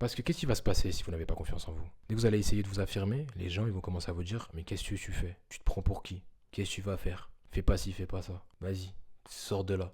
Parce que qu'est-ce qui va se passer si vous n'avez pas confiance en vous? Dès que vous allez essayer de vous affirmer, les gens ils vont commencer à vous dire mais qu'est-ce que tu fais? Tu te prends pour qui? Qu'est-ce que tu vas faire? Fais pas ci, fais pas ça. Vas-y, sors de là.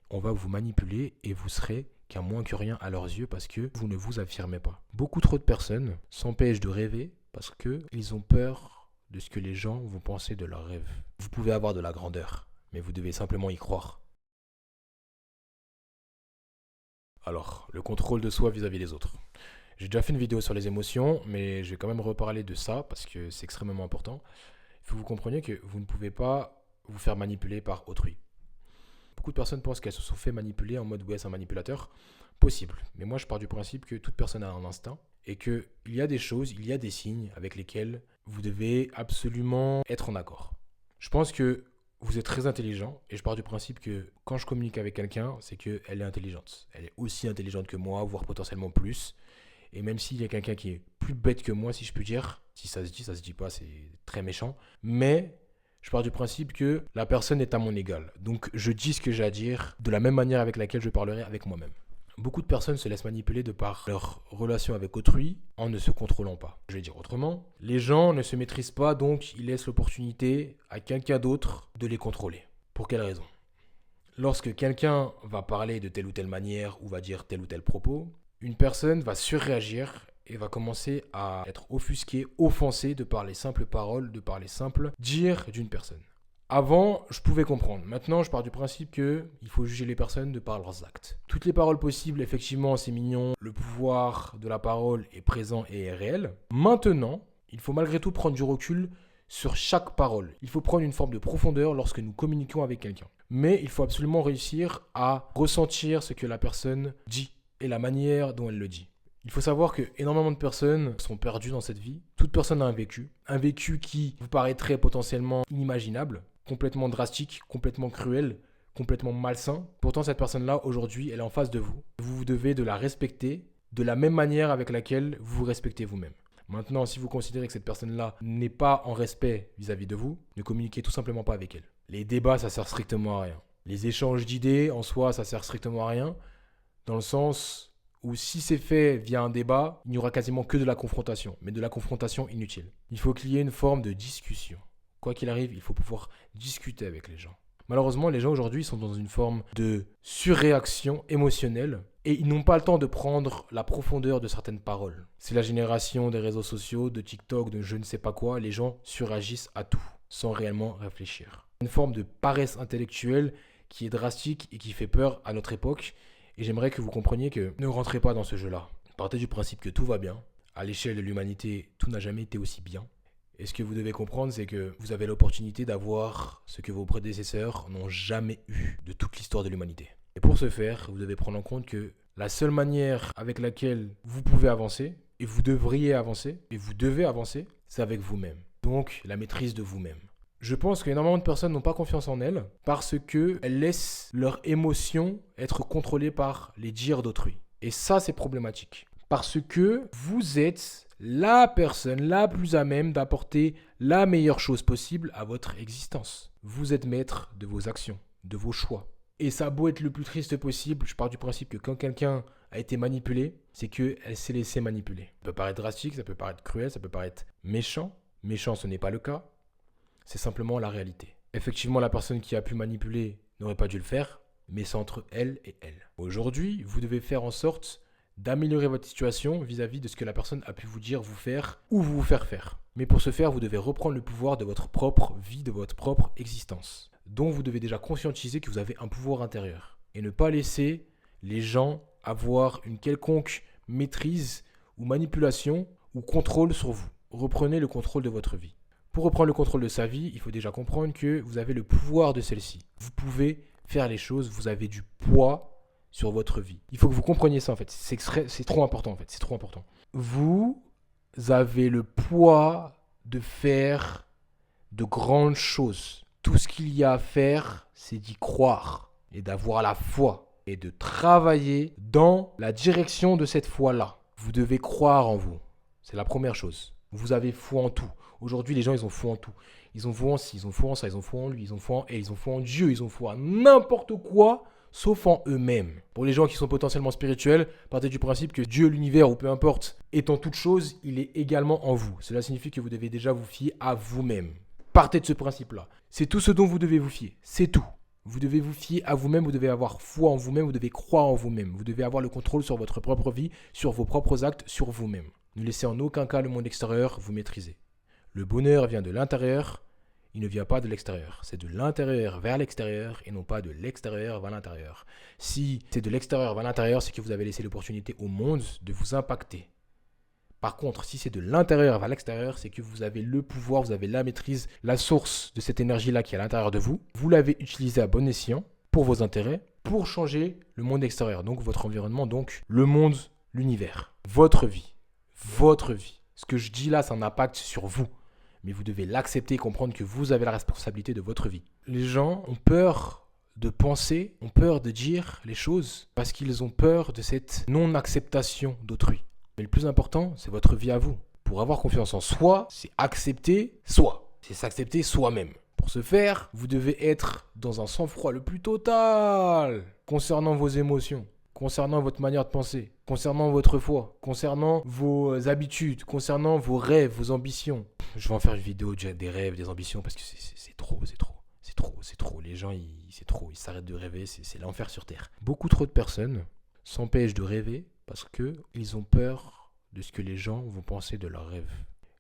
On va vous manipuler et vous serez qu'un moins que rien à leurs yeux parce que vous ne vous affirmez pas. Beaucoup trop de personnes s'empêchent de rêver parce qu'ils ont peur de ce que les gens vont penser de leurs rêves. Vous pouvez avoir de la grandeur, mais vous devez simplement y croire. Alors, le contrôle de soi vis-à-vis des autres. J'ai déjà fait une vidéo sur les émotions, mais je vais quand même reparler de ça parce que c'est extrêmement important. Il faut que vous compreniez que vous ne pouvez pas vous faire manipuler par autrui. Beaucoup de personnes pensent qu'elles se sont fait manipuler en mode ouais, c'est un manipulateur. Possible. Mais moi, je pars du principe que toute personne a un instinct et qu'il y a des choses, il y a des signes avec lesquels vous devez absolument être en accord. Je pense que vous êtes très intelligent et je pars du principe que quand je communique avec quelqu'un, c'est qu'elle est intelligente. Elle est aussi intelligente que moi, voire potentiellement plus. Et même s'il y a quelqu'un qui est plus bête que moi, si je puis dire, si ça se dit pas, c'est très méchant. Mais je pars du principe que la personne est à mon égal. Donc je dis ce que j'ai à dire de la même manière avec laquelle je parlerai avec moi-même. Beaucoup de personnes se laissent manipuler de par leur relation avec autrui en ne se contrôlant pas. Je vais dire autrement, les gens ne se maîtrisent pas, donc ils laissent l'opportunité à quelqu'un d'autre de les contrôler. Pour quelle raison? Lorsque quelqu'un va parler de telle ou telle manière ou va dire tel ou tel propos, une personne va surréagir et va commencer à être offusquée, offensée de par les simples paroles, de par les simples dires d'une personne. Avant, je pouvais comprendre. Maintenant, je pars du principe qu'il faut juger les personnes de par leurs actes. Toutes les paroles possibles, effectivement, c'est mignon. Le pouvoir de la parole est présent et est réel. Maintenant, il faut malgré tout prendre du recul sur chaque parole. Il faut prendre une forme de profondeur lorsque nous communiquons avec quelqu'un. Mais il faut absolument réussir à ressentir ce que la personne dit et la manière dont elle le dit. Il faut savoir que énormément de personnes sont perdues dans cette vie. Toute personne a un vécu qui vous paraîtrait potentiellement inimaginable, complètement drastique, complètement cruel, complètement malsain. Pourtant, cette personne-là, aujourd'hui, elle est en face de vous. Vous devez de la respecter de la même manière avec laquelle vous vous respectez vous-même. Maintenant, si vous considérez que cette personne-là n'est pas en respect vis-à-vis de vous, ne communiquez tout simplement pas avec elle. Les débats, ça sert strictement à rien. Les échanges d'idées, en soi, ça sert strictement à rien, dans le sens où si c'est fait via un débat, il n'y aura quasiment que de la confrontation, mais de la confrontation inutile. Il faut qu'il y ait une forme de discussion. Quoi qu'il arrive, il faut pouvoir discuter avec les gens. Malheureusement, les gens aujourd'hui sont dans une forme de surréaction émotionnelle et ils n'ont pas le temps de prendre la profondeur de certaines paroles. C'est la génération des réseaux sociaux, de TikTok, de je ne sais pas quoi, les gens surréagissent à tout sans réellement réfléchir. Une forme de paresse intellectuelle qui est drastique et qui fait peur à notre époque. Et j'aimerais que vous compreniez que ne rentrez pas dans ce jeu-là. Partez du principe que tout va bien. À l'échelle de l'humanité, tout n'a jamais été aussi bien. Et ce que vous devez comprendre, c'est que vous avez l'opportunité d'avoir ce que vos prédécesseurs n'ont jamais eu de toute l'histoire de l'humanité. Et pour ce faire, vous devez prendre en compte que la seule manière avec laquelle vous pouvez avancer, et vous devriez avancer, et vous devez avancer, c'est avec vous-même. Donc, la maîtrise de vous-même. Je pense qu'énormément de personnes n'ont pas confiance en elles parce qu'elles laissent leurs émotions être contrôlées par les dires d'autrui. Et ça, c'est problématique. Parce que vous êtes la personne la plus à même d'apporter la meilleure chose possible à votre existence. Vous êtes maître de vos actions, de vos choix. Et ça a beau être le plus triste possible, je pars du principe que quand quelqu'un a été manipulé, c'est qu'elle s'est laissée manipuler. Ça peut paraître drastique, ça peut paraître cruel, ça peut paraître méchant. Méchant, ce n'est pas le cas. C'est simplement la réalité. Effectivement, la personne qui a pu manipuler n'aurait pas dû le faire, mais c'est entre elle et elle. Aujourd'hui, vous devez faire en sorte d'améliorer votre situation vis-à-vis de ce que la personne a pu vous dire, vous faire ou vous faire faire. Mais pour ce faire, vous devez reprendre le pouvoir de votre propre vie, de votre propre existence. Donc vous devez déjà conscientiser que vous avez un pouvoir intérieur et ne pas laisser les gens avoir une quelconque maîtrise ou manipulation ou contrôle sur vous. Reprenez le contrôle de votre vie. Pour reprendre le contrôle de sa vie, il faut déjà comprendre que vous avez le pouvoir de celle-ci. Vous pouvez faire les choses, vous avez du poids sur votre vie. Il faut que vous compreniez ça en fait, c'est trop important en fait, c'est trop important. Vous avez le poids de faire de grandes choses. Tout ce qu'il y a à faire, c'est d'y croire et d'avoir la foi et de travailler dans la direction de cette foi-là. Vous devez croire en vous, c'est la première chose. Vous avez foi en tout. Aujourd'hui, les gens, ils ont foi en tout. Ils ont foi en ci, ils ont foi en ça, ils ont foi en lui, ils ont foi en elle, ils ont foi en Dieu, ils ont foi en n'importe quoi sauf en eux-mêmes. Pour les gens qui sont potentiellement spirituels, partez du principe que Dieu, l'univers ou peu importe, étant toute chose, il est également en vous. Cela signifie que vous devez déjà vous fier à vous-même. Partez de ce principe-là. C'est tout ce dont vous devez vous fier. C'est tout. Vous devez vous fier à vous-même, vous devez avoir foi en vous-même, vous devez croire en vous-même. Vous devez avoir le contrôle sur votre propre vie, sur vos propres actes, sur vous-même. Ne laissez en aucun cas le monde extérieur vous maîtriser. Le bonheur vient de l'intérieur, il ne vient pas de l'extérieur. C'est de l'intérieur vers l'extérieur et non pas de l'extérieur vers l'intérieur. Si c'est de l'extérieur vers l'intérieur, c'est que vous avez laissé l'opportunité au monde de vous impacter. Par contre, si c'est de l'intérieur vers l'extérieur, c'est que vous avez le pouvoir, vous avez la maîtrise, la source de cette énergie-là qui est à l'intérieur de vous. Vous l'avez utilisée à bon escient pour vos intérêts, pour changer le monde extérieur, donc votre environnement, donc le monde, l'univers, votre vie. Votre vie. Ce que je dis là, ça a un impact sur vous. Mais vous devez l'accepter et comprendre que vous avez la responsabilité de votre vie. Les gens ont peur de penser, ont peur de dire les choses parce qu'ils ont peur de cette non-acceptation d'autrui. Mais le plus important, c'est votre vie à vous. Pour avoir confiance en soi, c'est accepter soi. C'est s'accepter soi-même. Pour ce faire, vous devez être dans un sang-froid le plus total concernant vos émotions, concernant votre manière de penser, concernant votre foi, concernant vos habitudes, concernant vos rêves, vos ambitions. Je vais en faire une vidéo des rêves, des ambitions parce que c'est trop. Les gens, c'est trop. Ils s'arrêtent de rêver, c'est l'enfer sur Terre. Beaucoup trop de personnes s'empêchent de rêver parce qu'ils ont peur de ce que les gens vont penser de leurs rêves.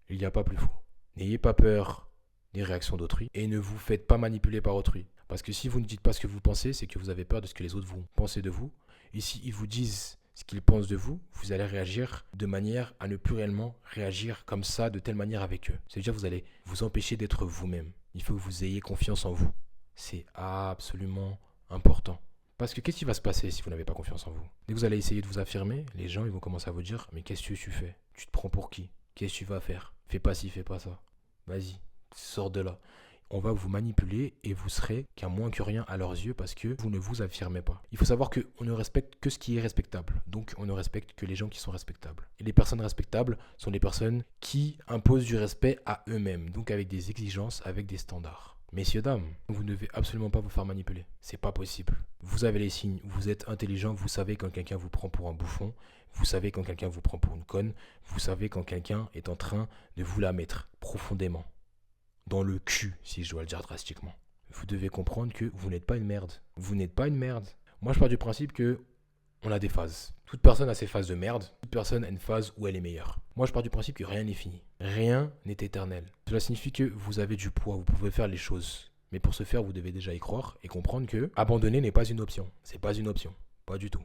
Il n'y a pas plus faux. N'ayez pas peur des réactions d'autrui et ne vous faites pas manipuler par autrui. Parce que si vous ne dites pas ce que vous pensez, c'est que vous avez peur de ce que les autres vont penser de vous. Et s'ils vous disent ce qu'ils pensent de vous, vous allez réagir de manière à ne plus réellement réagir comme ça, de telle manière avec eux. C'est-à-dire que vous allez vous empêcher d'être vous-même. Il faut que vous ayez confiance en vous. C'est absolument important. Parce que qu'est-ce qui va se passer si vous n'avez pas confiance en vous? Dès que vous allez essayer de vous affirmer, les gens ils vont commencer à vous dire « Mais qu'est-ce que tu fais? Tu te prends pour qui? Qu'est-ce que tu vas faire? Fais pas ci, fais pas ça. Vas-y, sors de là. » On va vous manipuler et vous serez qu'un moins que rien à leurs yeux parce que vous ne vous affirmez pas. Il faut savoir qu'on ne respecte que ce qui est respectable. Donc on ne respecte que les gens qui sont respectables. Et les personnes respectables sont les personnes qui imposent du respect à eux-mêmes. Donc avec des exigences, avec des standards. Messieurs, dames, vous ne devez absolument pas vous faire manipuler. C'est pas possible. Vous avez les signes, vous êtes intelligent, vous savez quand quelqu'un vous prend pour un bouffon, vous savez quand quelqu'un vous prend pour une conne, vous savez quand quelqu'un est en train de vous la mettre profondément. Dans le cul, si je dois le dire drastiquement. Vous devez comprendre que vous n'êtes pas une merde. Vous n'êtes pas une merde. Moi, je pars du principe que on a des phases. Toute personne a ses phases de merde. Toute personne a une phase où elle est meilleure. Moi, je pars du principe que rien n'est fini. Rien n'est éternel. Cela signifie que vous avez du poids, vous pouvez faire les choses. Mais pour ce faire, vous devez déjà y croire et comprendre que abandonner n'est pas une option. C'est pas une option. Pas du tout.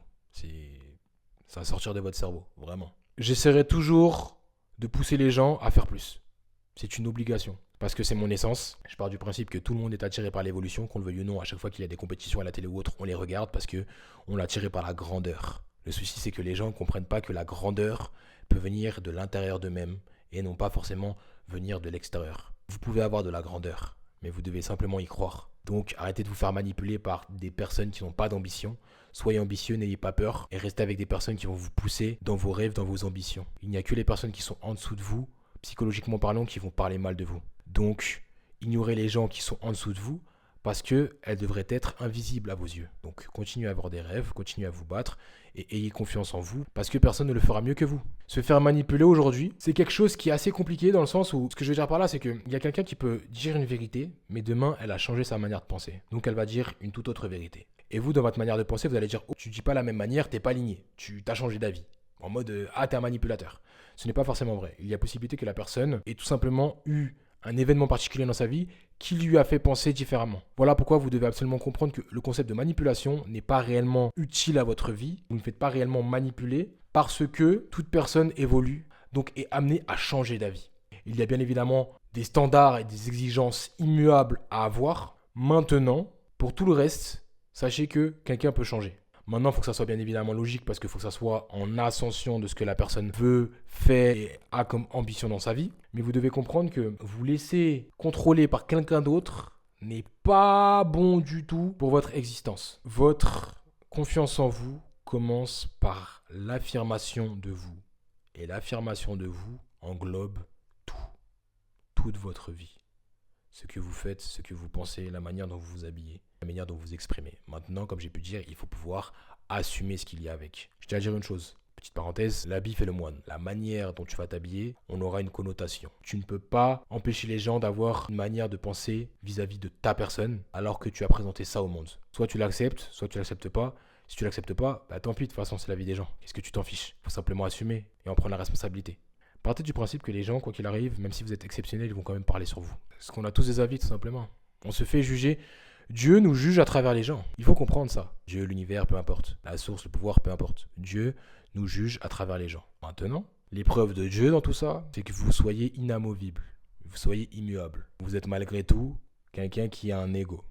Ça va sortir de votre cerveau, vraiment. J'essaierai toujours de pousser les gens à faire plus. C'est une obligation. Parce que c'est mon essence. Je pars du principe que tout le monde est attiré par l'évolution, qu'on le veuille ou non. À chaque fois qu'il y a des compétitions à la télé ou autre, on les regarde parce qu'on est attiré par la grandeur. Le souci, c'est que les gens ne comprennent pas que la grandeur peut venir de l'intérieur d'eux-mêmes et non pas forcément venir de l'extérieur. Vous pouvez avoir de la grandeur, mais vous devez simplement y croire. Donc arrêtez de vous faire manipuler par des personnes qui n'ont pas d'ambition. Soyez ambitieux, n'ayez pas peur et restez avec des personnes qui vont vous pousser dans vos rêves, dans vos ambitions. Il n'y a que les personnes qui sont en dessous de vous, psychologiquement parlant, qui vont parler mal de vous. Donc, ignorez les gens qui sont en dessous de vous parce qu'elles devraient être invisibles à vos yeux. Donc, continuez à avoir des rêves, continuez à vous battre et ayez confiance en vous parce que personne ne le fera mieux que vous. Se faire manipuler aujourd'hui, c'est quelque chose qui est assez compliqué dans le sens où, ce que je veux dire par là, c'est qu'il y a quelqu'un qui peut dire une vérité, mais demain, elle a changé sa manière de penser. Donc, elle va dire une toute autre vérité. Et vous, dans votre manière de penser, vous allez dire « Oh, tu dis pas la même manière, t'es pas aligné, tu t'as changé d'avis. » En mode « Ah, t'es un manipulateur. » Ce n'est pas forcément vrai. Il y a possibilité que la personne ait tout simplement eu un événement particulier dans sa vie qui lui a fait penser différemment. Voilà pourquoi vous devez absolument comprendre que le concept de manipulation n'est pas réellement utile à votre vie. Vous ne faites pas réellement manipuler parce que toute personne évolue, donc est amenée à changer d'avis. Il y a bien évidemment des standards et des exigences immuables à avoir. Maintenant, pour tout le reste, sachez que quelqu'un peut changer. Maintenant, il faut que ça soit bien évidemment logique parce qu'il faut que ça soit en ascension de ce que la personne veut, fait et a comme ambition dans sa vie. Mais vous devez comprendre que vous laisser contrôler par quelqu'un d'autre n'est pas bon du tout pour votre existence. Votre confiance en vous commence par l'affirmation de vous. Et l'affirmation de vous englobe tout, toute votre vie. ce que vous faites, ce que vous pensez, la manière dont vous vous habillez, la manière dont vous vous exprimez. Maintenant, comme j'ai pu dire, il faut pouvoir assumer ce qu'il y a avec. Je tiens à dire une chose. Petite parenthèse, l'habit fait le moine. La manière dont tu vas t'habiller, on aura une connotation. Tu ne peux pas empêcher les gens d'avoir une manière de penser vis-à-vis de ta personne alors que tu as présenté ça au monde. Soit tu l'acceptes, soit tu l'acceptes pas. Si tu l'acceptes pas, bah tant pis, de toute façon c'est la vie des gens. Qu'est-ce que tu t'en fiches? Il faut simplement assumer et en prendre la responsabilité. Partez du principe que les gens, quoi qu'il arrive, même si vous êtes exceptionnel, ils vont quand même parler sur vous. Parce qu'on a tous des avis tout simplement. On se fait juger. Dieu nous juge à travers les gens. Il faut comprendre ça. Dieu, l'univers, peu importe. La source, le pouvoir, peu importe. Dieu nous juge à travers les gens. Maintenant, l'épreuve de Dieu dans tout ça, c'est que vous soyez inamovible. Vous soyez immuable. Vous êtes malgré tout quelqu'un qui a un ego,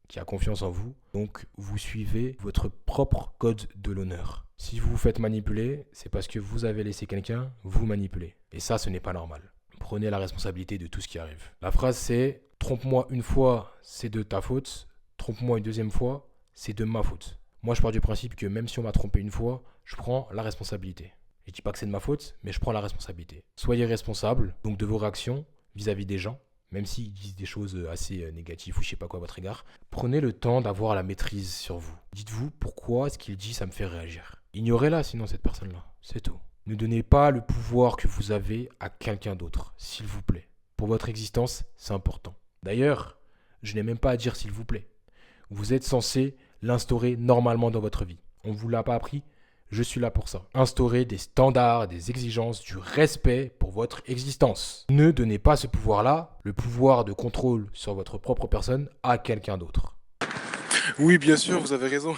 qui a confiance en vous. Donc, vous suivez votre propre code de l'honneur. Si vous vous faites manipuler, c'est parce que vous avez laissé quelqu'un vous manipuler. Et ça, ce n'est pas normal. Prenez la responsabilité de tout ce qui arrive. La phrase c'est « Trompe-moi une fois, c'est de ta faute. Trompe-moi une deuxième fois, c'est de ma faute. » Moi, je pars du principe que même si on m'a trompé une fois, je prends la responsabilité. Je ne dis pas que c'est de ma faute, mais je prends la responsabilité. Soyez responsable donc de vos réactions vis-à-vis des gens, même s'ils disent des choses assez négatives ou je sais pas quoi à votre égard. Prenez le temps d'avoir la maîtrise sur vous. Dites-vous pourquoi ce qu'il dit, ça me fait réagir. Ignorez-la sinon cette personne-là, c'est tout. Ne donnez pas le pouvoir que vous avez à quelqu'un d'autre, s'il vous plaît. Pour votre existence, c'est important. D'ailleurs, je n'ai même pas à dire s'il vous plaît. Vous êtes censé l'instaurer normalement dans votre vie. On ne vous l'a pas appris, je suis là pour ça. Instaurer des standards, des exigences, du respect pour votre existence. Ne donnez pas ce pouvoir-là, le pouvoir de contrôle sur votre propre personne, à quelqu'un d'autre. Oui, bien sûr, vous avez raison.